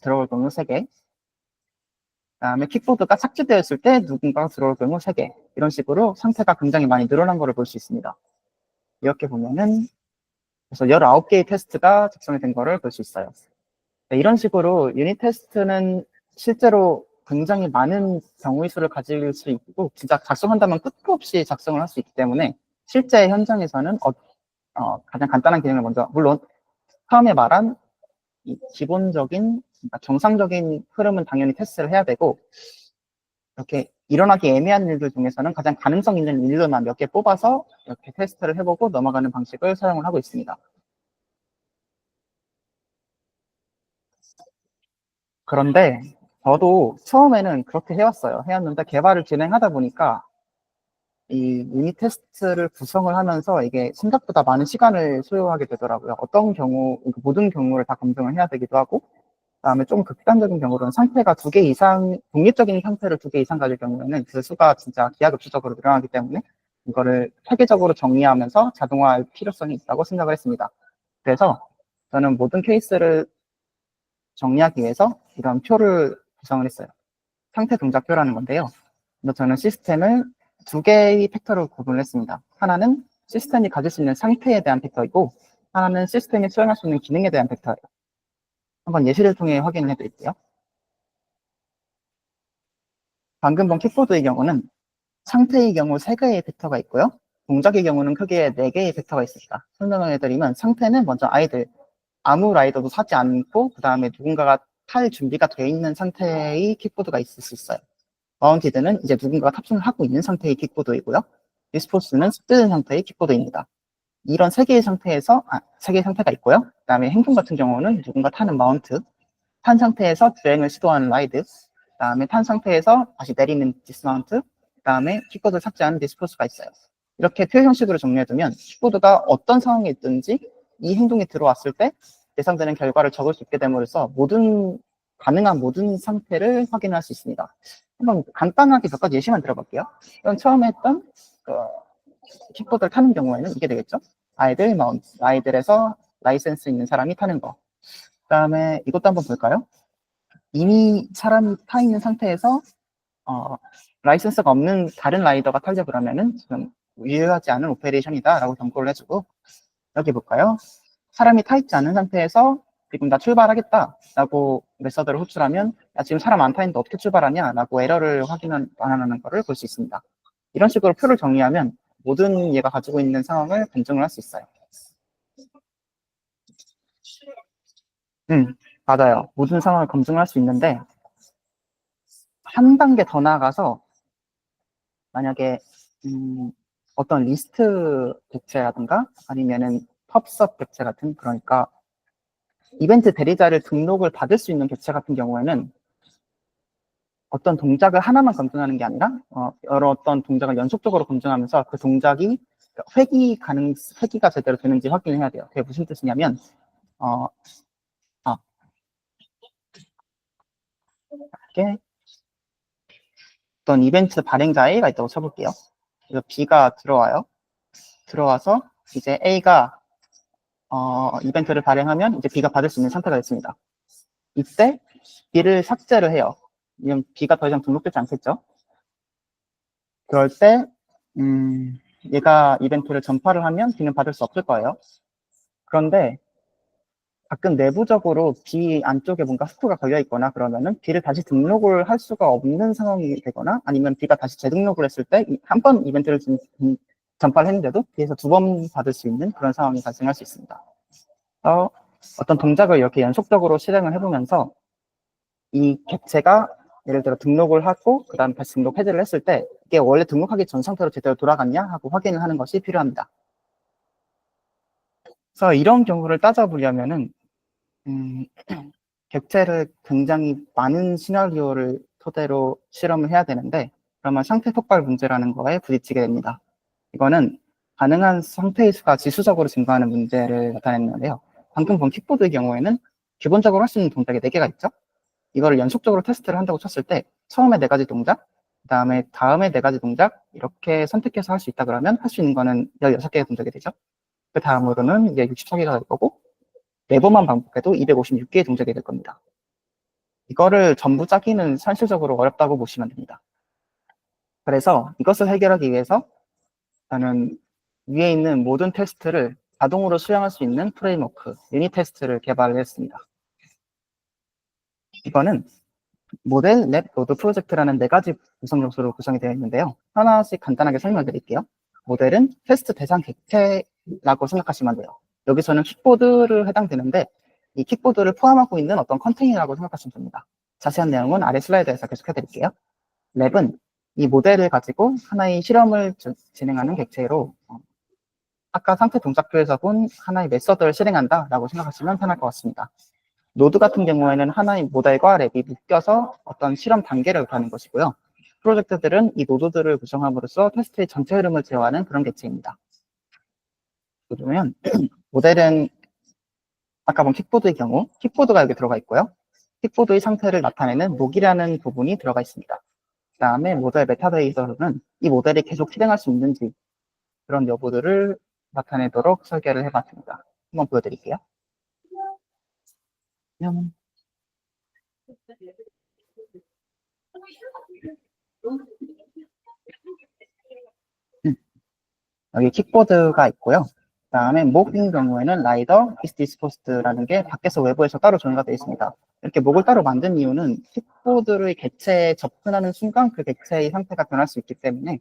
C: 들어올 경우 3개. 그다음에 킥보드가 삭제되었을 때 누군가가 들어올 경우 3개. 이런 식으로 상태가 굉장히 많이 늘어난 것을 볼 수 있습니다. 이렇게 보면은 그래서 19개의 테스트가 작성이 된 거를 볼 수 있어요. 네, 이런 식으로 유닛 테스트는 실제로 굉장히 많은 경우의 수를 가질 수 있고 진짜 작성한다면 끝도 없이 작성을 할 수 있기 때문에 실제 현장에서는 가장 간단한 기능을 먼저 물론 처음에 말한 이 기본적인 그러니까 정상적인 흐름은 당연히 테스트를 해야 되고 이렇게 일어나기 애매한 일들 중에서는 가장 가능성 있는 일들만 몇 개 뽑아서 이렇게 테스트를 해보고 넘어가는 방식을 사용을 하고 있습니다. 그런데 저도 처음에는 그렇게 해왔는데 개발을 진행하다 보니까 이 유닛 테스트를 구성을 하면서 이게 생각보다 많은 시간을 소요하게 되더라고요. 어떤 경우, 모든 경우를 다 검증을 해야 되기도 하고, 그다음에 좀 극단적인 경우로는 상태가 2개 이상, 독립적인 상태를 2개 이상 가질 경우에는 그 수가 진짜 기하급수적으로 늘어나기 때문에 이거를 체계적으로 정리하면서 자동화할 필요성이 있다고 생각을 했습니다. 그래서 저는 모든 케이스를 정리하기 위해서 이런 표를 구성을 했어요. 상태 동작표라는 건데요. 저는 시스템을 2개의 팩터로 구분을 했습니다. 하나는 시스템이 가질 수 있는 상태에 대한 팩터이고 하나는 시스템이 수행할 수 있는 기능에 대한 팩터예요. 한번 예시를 통해 확인을 해드릴게요. 방금 본 킥보드의 경우는 상태의 경우 3개의 팩터가 있고요. 동작의 경우는 크게 4개의 팩터가 있습니다. 설명을 해드리면 상태는 먼저 아무 라이더도 사지 않고 그 다음에 누군가가 탈 준비가 되어 있는 상태의 킥보드가 있을 수 있어요. 마운티드는 이제 누군가가 탑승을 하고 있는 상태의 킥보드이고요. 디스포스는 습득된 상태의 킥보드입니다. 이런 3개의 상태가 있고요. 그 다음에 행동 같은 경우는 누군가 타는 마운트, 탄 상태에서 주행을 시도하는 라이드, 그 다음에 탄 상태에서 다시 내리는 디스마운트, 그 다음에 킥보드를 삭제하는 디스포스가 있어요. 이렇게 표 형식으로 정리해두면 킥보드가 어떤 상황에 있든지 이 행동이 들어왔을 때 예상되는 결과를 적을 수 있게 됨으로써 가능한 모든 상태를 확인할 수 있습니다. 한번 간단하게 몇 가지 예시만 들어볼게요. 이건 처음에 했던 킥보드를 타는 경우에는 이게 되겠죠. 아이들에서 라이센스 있는 사람이 타는 거. 그다음에 이것도 한번 볼까요? 이미 사람이 타 있는 상태에서 라이센스가 없는 다른 라이더가 타려 그러면은 지금 유효하지 않은 오페레이션이다라고 경고를 해주고, 여기 볼까요? 사람이 타 있지 않은 상태에서 지금 나 출발하겠다라고 메서드를 호출하면 야, 지금 사람 안 타 있는데 어떻게 출발하냐라고 에러를 반환하는 거를 볼 수 있습니다. 이런 식으로 표를 정리하면 모든 얘가 가지고 있는 상황을 검증을 할 수 있어요. 맞아요. 모든 상황을 검증을 할 수 있는데 한 단계 더 나아가서 만약에 어떤 리스트 객체라든가 아니면은 펍섭 객체 같은, 그러니까 이벤트 대리자를 등록을 받을 수 있는 객체 같은 경우에는 어떤 동작을 하나만 검증하는 게 아니라 여러 어떤 동작을 연속적으로 검증하면서 그 동작이 회기가 제대로 되는지 확인을 해야 돼요. 그게 무슨 뜻이냐면 이렇게 어떤 이벤트 발행자 A가 있다고 쳐볼게요. 그래서 B가 들어와요. 들어와서 이제 A가 이벤트를 발행하면 이제 B가 받을 수 있는 상태가 됐습니다. 이때 B를 삭제를 해요. 왜냐면 B가 더 이상 등록되지 않겠죠. 그럴 때 얘가 이벤트를 전파를 하면 B는 받을 수 없을 거예요. 그런데 가끔 내부적으로 B 안쪽에 뭔가 스크가 걸려 있거나 그러면은 B를 다시 등록을 할 수가 없는 상황이 되거나, 아니면 B가 다시 재등록을 했을 때 한 번 이벤트를 전파를 했는데도 B에서 2번 받을 수 있는 그런 상황이 발생할 수 있습니다. 그래서 어떤 동작을 이렇게 연속적으로 실행을 해보면서 이 객체가 예를 들어 등록을 하고 그 다음 다시 등록 해제를 했을 때 이게 원래 등록하기 전 상태로 제대로 돌아갔냐 하고 확인을 하는 것이 필요합니다. 그래서 이런 경우를 따져보려면은 객체를 굉장히 많은 시나리오를 토대로 실험을 해야 되는데, 그러면 상태 폭발 문제라는 거에 부딪히게 됩니다. 이거는 가능한 상태의 수가 지수적으로 증가하는 문제를 나타냈는데요. 방금 본 킥보드의 경우에는 기본적으로 할 수 있는 동작이 4개가 있죠. 이거를 연속적으로 테스트를 한다고 쳤을 때 처음에 4가지 동작, 다음에 4가지 동작 이렇게 선택해서 할 수 있다 그러면 할 수 있는 거는 16개의 동작이 되죠. 그 다음으로는 이제 64개가 될 거고, 4번만 반복해도 256개의 동작이 될 겁니다. 이거를 전부 짜기는 현실적으로 어렵다고 보시면 됩니다. 그래서 이것을 해결하기 위해서 저는 위에 있는 모든 테스트를 자동으로 수행할 수 있는 프레임워크, 유닛 테스트를 개발을 했습니다. 이거는 모델, 랩, 로드 프로젝트라는 4가지 구성 요소로 구성이 되어 있는데요. 하나씩 간단하게 설명을 드릴게요. 모델은 테스트 대상 객체라고 생각하시면 돼요. 여기서는 킥보드를 해당되는데 이 킥보드를 포함하고 있는 어떤 컨테이너라고 생각하시면 됩니다. 자세한 내용은 아래 슬라이드에서 계속 해드릴게요. 랩은 이 모델을 가지고 하나의 실험을 진행하는 객체로 아까 상태 동작표에서 본 하나의 메서드를 실행한다라고 생각하시면 편할 것 같습니다. 노드 같은 경우에는 하나의 모델과 랩이 묶여서 어떤 실험 단계를 가는 것이고요. 프로젝트들은 이 노드들을 구성함으로써 테스트의 전체 흐름을 제어하는 그런 객체입니다. 그러면 모델은 아까 본 킥보드의 경우 킥보드가 여기 들어가 있고요. 킥보드의 상태를 나타내는 목이라는 부분이 들어가 있습니다. 그 다음에 모델 메타데이터는 이 모델이 계속 실행할 수 있는지 그런 여부들을 나타내도록 설계를 해봤습니다. 한번 보여드릴게요. 여기 킥보드가 있고요. 그 다음에 목인 경우에는 라이더, is disposed라는 게 밖에서 외부에서 따로 정의가 되어 있습니다. 이렇게 목을 따로 만든 이유는 킥보드의 객체에 접근하는 순간 그 객체의 상태가 변할 수 있기 때문에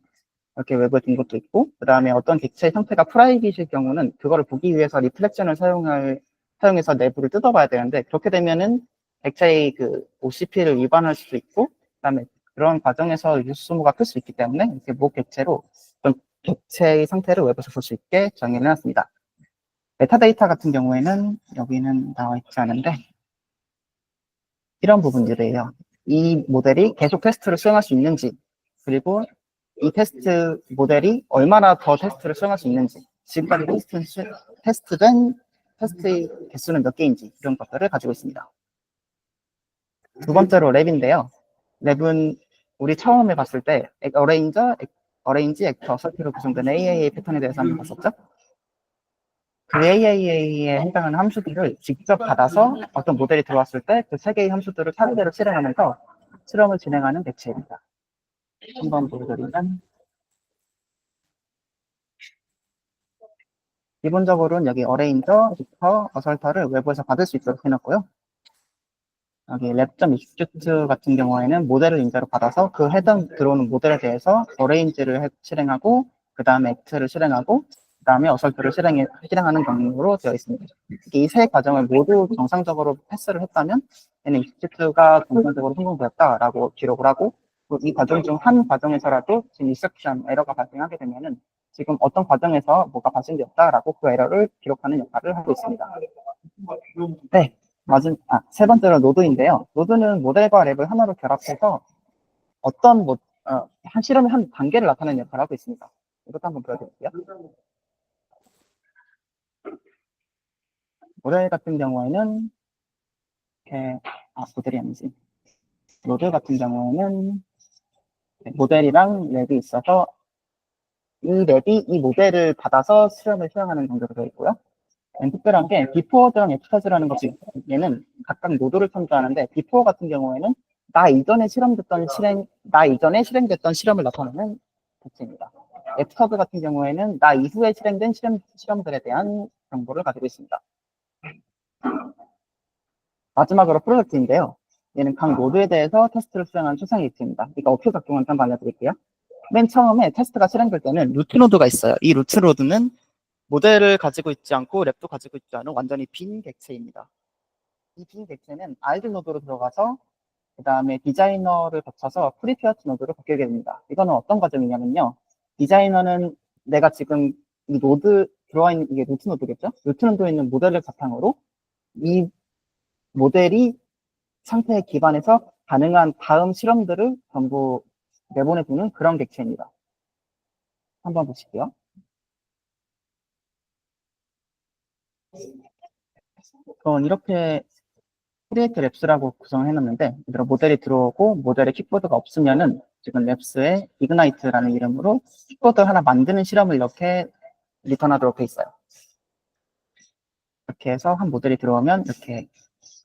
C: 이렇게 외부에 둔 것도 있고, 그 다음에 어떤 객체의 상태가 프라이빗일 경우는 그거를 보기 위해서 리플렉션을 사용해서 내부를 뜯어봐야 되는데, 그렇게 되면은 객체의 그 OCP를 위반할 수도 있고, 그 다음에 그런 과정에서 유수 소모가 클 수 있기 때문에 이렇게 목 객체로 어떤 객체의 상태를 외부에서 볼 수 있게 정의를 해놨습니다. 메타데이터 같은 경우에는 여기는 나와 있지 않은데 이런 부분들이에요. 이 모델이 계속 테스트를 수행할 수 있는지, 그리고 이 테스트 모델이 얼마나 더 테스트를 수행할 수 있는지, 지금까지 테스트된 테스트의 개수는 몇 개인지 이런 것들을 가지고 있습니다. 두 번째로 랩인데요. 랩은 우리 처음에 봤을 때 어레인지, 액터, 설피로 구성된 AAA 패턴에 대해서 한번 봤었죠? 그 AAA에 해당하는 함수들을 직접 받아서 어떤 모델이 들어왔을 때 그 세 개의 함수들을 차례대로 실행하면서 실험을 진행하는 객체입니다. 한번 보여드리면 기본적으로는 여기 어레인저, 리퍼, 어설터를 외부에서 받을 수 있도록 해놨고요. 여기 랩.execute 같은 경우에는 모델을 인자로 받아서 그 해당 들어오는 모델에 대해서 어레인지를 실행하고 그 다음에 액트를 실행하고 그 다음에 어설트를 실행하는 경우로 되어 있습니다. 이 세 과정을 모두 정상적으로 패스를 했다면 얘는 execute가 정상적으로 성공되었다라고 기록을 하고 이 과정 중 한 과정에서라도 지금 exception 에러가 발생하게 되면은 지금 어떤 과정에서 뭐가 발생되었다라고 그 에러를 기록하는 역할을 하고 있습니다. 네. 세 번째로 노드인데요. 노드는 모델과 랩을 하나로 결합해서 한 실험의 한 단계를 나타내는 역할을 하고 있습니다. 이것도 한번 보여드릴게요. 모델 같은 경우에는 모델이 아니지. 노드 같은 경우에는 모델이랑 랩이 있어서 이 랩이 이 모델을 받아서 실험을 수행하는 정도로 되어 있고요. 특별한 게 비포어랑 애프터즈라는 것이 얘는 각각 노드를 참조하는데 비포어 같은 경우에는 나 이전에 실행됐던 실험을 나타내는 객체입니다. 애프터즈 같은 경우에는 나 이후에 실행된 실험들에 대한 정보를 가지고 있습니다. 마지막으로 프로젝트인데요. 얘는 각 노드에 대해서 테스트를 수행하는 초상의 객체입니다. 그러니까 어떻게 작동하는지 한번 알려드릴게요. 맨 처음에 테스트가 실행될 때는 루트 노드가 있어요. 이 루트 노드는 모델을 가지고 있지 않고 랩도 가지고 있지 않은 완전히 빈 객체입니다. 이 빈 객체는 아이들 노드로 들어가서 그 다음에 디자이너를 거쳐서 프리페어트 노드로 바뀌게 됩니다. 이거는 어떤 과정이냐면요. 디자이너는 내가 지금 이 노드 들어와 있는 이게 루트 노드겠죠? 루트 노드에 있는 모델을 바탕으로 이 모델이 상태에 기반해서 가능한 다음 실험들을 전부 내보내주는 그런 객체입니다. 한번 보실게요. 그건 이렇게 크리에이트 랩스라고 구성을 해놨는데 모델이 들어오고 모델에 킥보드가 없으면은 지금 랩스에 이그나이트라는 이름으로 킥보드 하나 만드는 실험을 이렇게 리턴하도록 돼 있어요. 이렇게 해서 한 모델이 들어오면 이렇게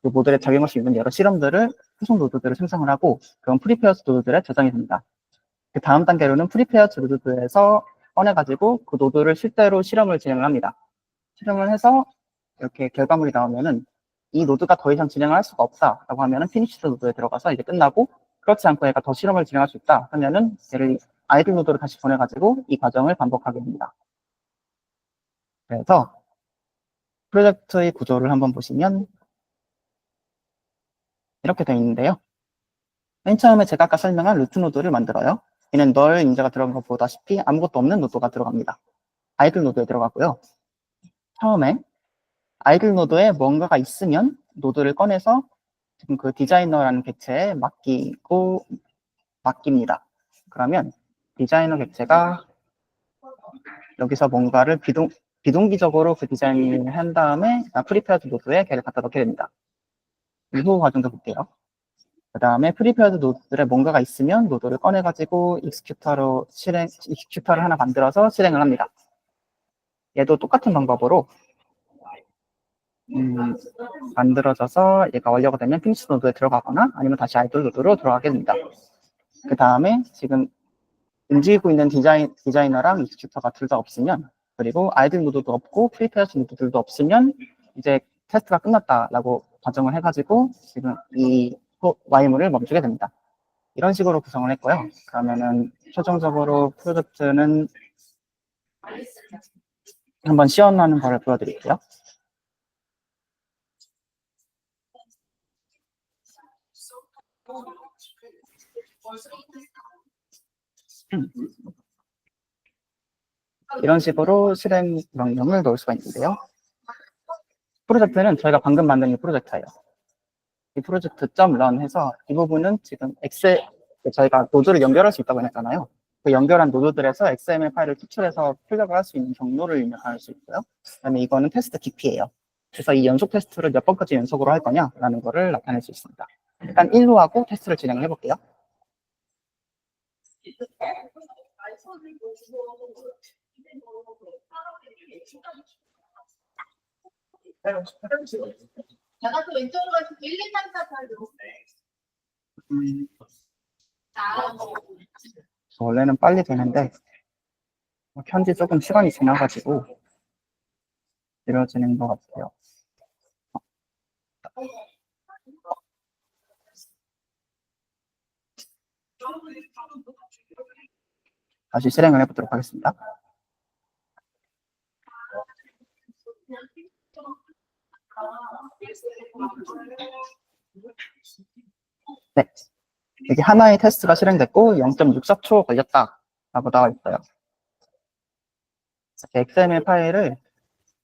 C: 그 모델에 적용할 수 있는 여러 실험들을 후속 노드들을 생성을 하고 그건 프리페어스 노드들에 저장이 됩니다. 그 다음 단계로는 프리페어스 노드에서 꺼내가지고 그 노드를 실제로 실험을 진행을 합니다. 실험을 해서 이렇게 결과물이 나오면은 이 노드가 더 이상 진행을 할 수가 없다라고 하면은 피니시드 노드에 들어가서 이제 끝나고 그렇지 않고 얘가 더 실험을 진행할 수 있다 하면은 얘를 아이들 노드로 다시 보내가지고 이 과정을 반복하게 됩니다. 그래서 프로젝트의 구조를 한번 보시면 이렇게 되어 있는데요. 맨 처음에 제가 아까 설명한 루트 노드를 만들어요. 얘는 널 인자가 들어간 거 보다시피 아무것도 없는 노드가 들어갑니다. 아이들 노드에 들어가고요. 처음에 아이들 노드에 뭔가가 있으면 노드를 꺼내서 지금 그 디자이너라는 객체에 맡깁니다. 그러면 디자이너 객체가 여기서 뭔가를 비동기적으로 그 디자인을 한 다음에 프리페어드 노드에 걔를 갖다 넣게 됩니다. 이후 과정도 볼게요. 그 다음에 프리페어드 노드들에 뭔가가 있으면 노드를 꺼내가지고 익스큐터를 하나 만들어서 실행을 합니다. 얘도 똑같은 방법으로 만들어져서 얘가 완료가 되면 피니시 노드에 들어가거나 아니면 다시 아이돌 노드로 들어가게 됩니다. 그 다음에 지금 움직이고 있는 디자이너랑 익스큐터가 둘 다 없으면 그리고 아이들 노드도 없고 프리페어스 노드들도 없으면 이제 테스트가 끝났다라고 가정을 해가지고 지금 이 Y물을 멈추게 됩니다. 이런 식으로 구성을 했고요. 그러면은 최종적으로 프로젝트는 한번 시연하는 거를 보여드릴게요. 이런 식으로 실행 명령을 넣을 수가 있는데요. 프로젝트는 저희가 방금 만든 이 프로젝트예요. 이 프로젝트 .run 해서 이 부분은 지금 저희가 노드를 연결할 수 있다고 했잖아요. 그 연결한 노드들에서 XML 파일을 추출해서 출력을 할 수 있는 경로를 입력할 수 있고요. 그다음에 이거는 테스트 깊이예요. 그래서 이 연속 테스트를 몇 번까지 연속으로 할 거냐라는 거를 나타낼 수 있습니다. 일단 1로 하고 테스트를 진행을 해볼게요.
E: 나가 또 왼쪽으로 가서 1, 2, 3, 4, 5.
C: 원래는 빨리 되는데 현재 조금 시간이 지나가지고 느려지는 것 같아요. 다시 실행을 해보도록 하겠습니다. 네, 여기 하나의 테스트가 실행됐고 0.64초 걸렸다라고 나와 있어요. XML 파일을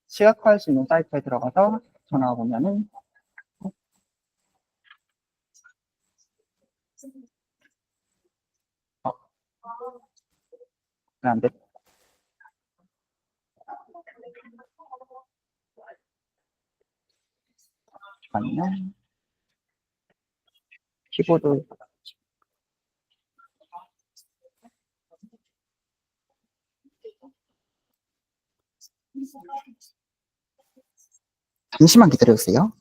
C: 시각화할 수 있는 사이트에 들어가서 전화 보면은 안 돼. 잠깐만요. 키보드 잠시만 기다려주세요.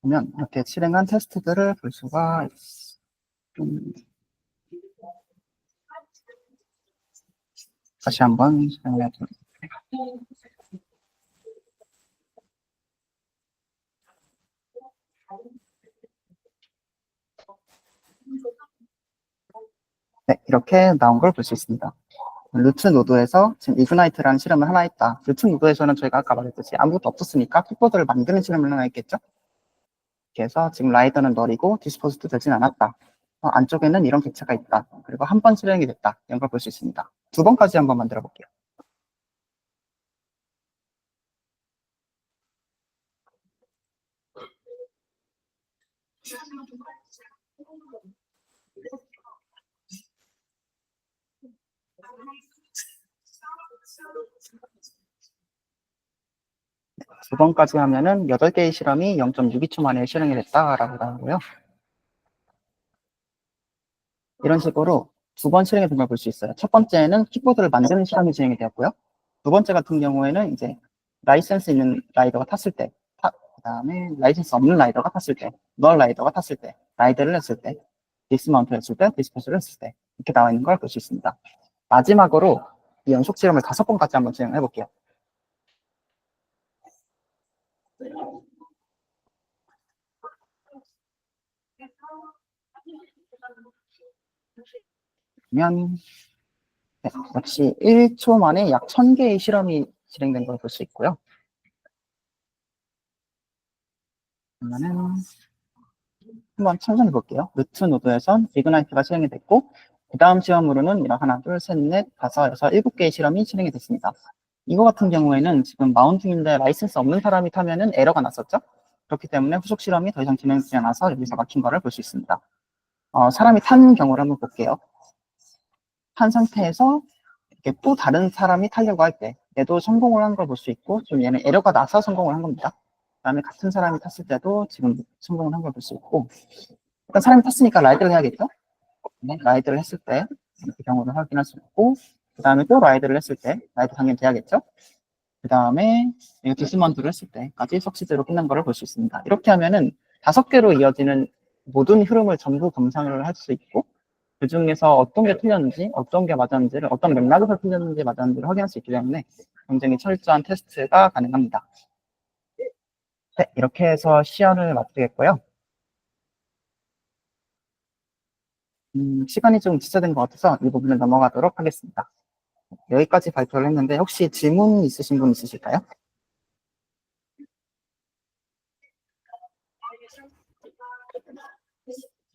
C: 보면 이렇게 실행한 테스트들을 볼 수가 있습니다. 다시 한번 실행해 보겠습니다. 네, 이렇게 나온 걸 볼 수 있습니다. 루트 노드에서 지금 이그나이트라는 실험을 하나 했다. 루트 노드에서는 저희가 아까 말했듯이 아무것도 없었으니까 킥보드를 만드는 실험을 하나 했겠죠. 그래서 지금 라이더는 널이고 디스포즈도 되진 않았다. 안쪽에는 이런 객체가 있다. 그리고 한 번 실행이 됐다. 이런 걸 볼 수 있습니다. 두 번까지 한번 만들어 볼게요. 두 번까지 하면은 8개의 실험이 0.62초 만에 실행이 됐다라고 나오고요. 이런 식으로 두 번 실행이 된 걸 볼 수 있어요. 첫 번째는 킥보드를 만드는 실험이 진행이 되었고요. 두 번째 같은 경우에는 이제 라이센스 있는 라이더가 탔을 때, 그 다음에 라이센스 없는 라이더가 탔을 때, 널 라이더가 탔을 때, 라이드를 했을 때, 디스마운트를 했을 때, 디스포즈를 했을 때 이렇게 나와 있는 걸 볼 수 있습니다. 마지막으로 이 연속 실험을 5번까지 한번 진행해 볼게요. 그러면 네, 역시 1초 만에 약 1000개의 실험이 진행된 걸 볼 수 있고요. 그러면은 한번 참전해 볼게요. 루트 노드에선 이그나이트가 실행이 됐고 그 다음 시험으로는 이런 하나, 둘, 셋, 넷, 다섯, 여섯, 7개의 실험이 실행이 됐습니다. 이거 같은 경우에는 지금 마운팅인데 라이센스 없는 사람이 타면은 에러가 났었죠? 그렇기 때문에 후속 실험이 더 이상 진행되지 않아서 여기서 막힌 거를 볼 수 있습니다. 사람이 탄 경우를 한번 볼게요. 탄 상태에서 이렇게 또 다른 사람이 타려고 할 때 얘도 성공을 한 걸 볼 수 있고 좀 얘는 에러가 나서 성공을 한 겁니다. 그다음에 같은 사람이 탔을 때도 지금 성공을 한 걸 볼 수 있고 일단 사람이 탔으니까 라이드를 해야겠죠? 네, 라이드를 했을 때 이렇게 경우를 확인할 수 있고 그 다음에 또 라이드를 했을 때 라이드 당연히 돼야겠죠? 그 다음에 디스먼트를 했을 때까지 석시대로 끝난 거를 볼 수 있습니다. 이렇게 하면은 5개로 이어지는 모든 흐름을 전부 검상을 할 수 있고 그 중에서 어떤 게 틀렸는지, 어떤 게 맞았는지를, 어떤 맥락에서 틀렸는지 맞았는지를 확인할 수 있기 때문에 굉장히 철저한 테스트가 가능합니다. 네, 이렇게 해서 시연을 마치겠고요. 시간이 좀 지체된 것 같아서 이 부분을 넘어가도록 하겠습니다. 여기까지 발표를 했는데 혹시 질문 있으신 분 있으실까요?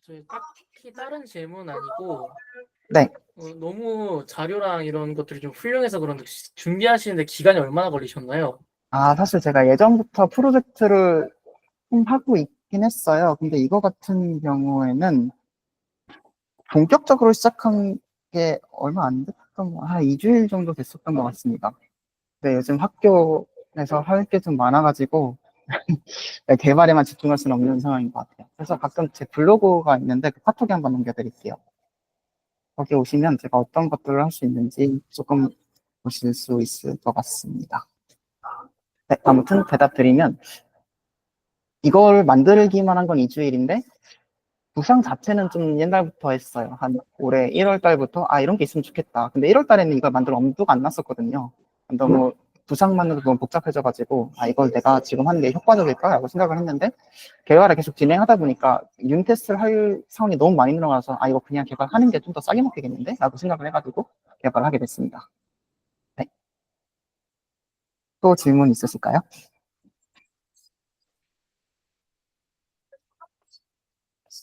A: 저희 딱히 다른 질문 아니고
C: 네.
A: 너무 자료랑 이런 것들이 좀 훌륭해서 그런데 준비하시는데 기간이 얼마나 걸리셨나요?
C: 사실 제가 예전부터 프로젝트를 좀 하고 있긴 했어요. 근데 이거 같은 경우에는 본격적으로 시작한 게 얼마 안 됐던 한 2주일 정도 됐었던 것 같습니다. 근데 요즘 학교에서 할 게 좀 많아가지고 개발에만 집중할 수는 없는 상황인 것 같아요. 그래서 가끔 제 블로그가 있는데 그 카톡에 한번 넘겨드릴게요. 거기 오시면 제가 어떤 것들을 할 수 있는지 조금 보실 수 있을 것 같습니다. 네, 아무튼 대답 드리면 이걸 만들기만 한 건 2주일인데 구상 자체는 좀 옛날부터 했어요. 한 올해 1월 달부터 이런 게 있으면 좋겠다. 근데 1월 달에는 이걸 만들 엄두가 안 났었거든요. 너무 구상만으로 너무 복잡해져가지고 이걸 내가 지금 하는 게 효과적일까라고 생각을 했는데 개발을 계속 진행하다 보니까 유닛 테스트를 할 상황이 너무 많이 늘어나서 이거 그냥 개발하는 게 좀 더 싸게 먹히겠는데? 라고 생각을 해가지고 개발을 하게 됐습니다. 네. 또 질문 있으실까요?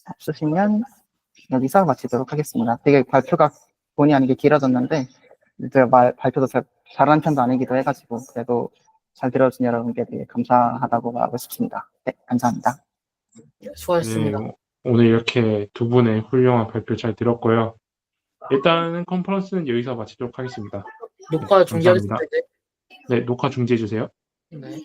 C: 없으시면 여기서 마치도록 하겠습니다. 되게 발표가 본의 아니게 길어졌는데 제가 발표도 잘하는 편도 아니기도 해가지고 그래도 잘 들어준 여러분께 되게 감사하다고 말하고 싶습니다. 네, 감사합니다.
A: 수고하셨습니다.
B: 네, 오늘 이렇게 두 분의 훌륭한 발표 잘 들었고요. 일단은 컨퍼런스는 여기서 마치도록 하겠습니다.
A: 녹화 중지하겠습니다.
B: 감사합니다. 네, 녹화 중지해 주세요.
A: 네.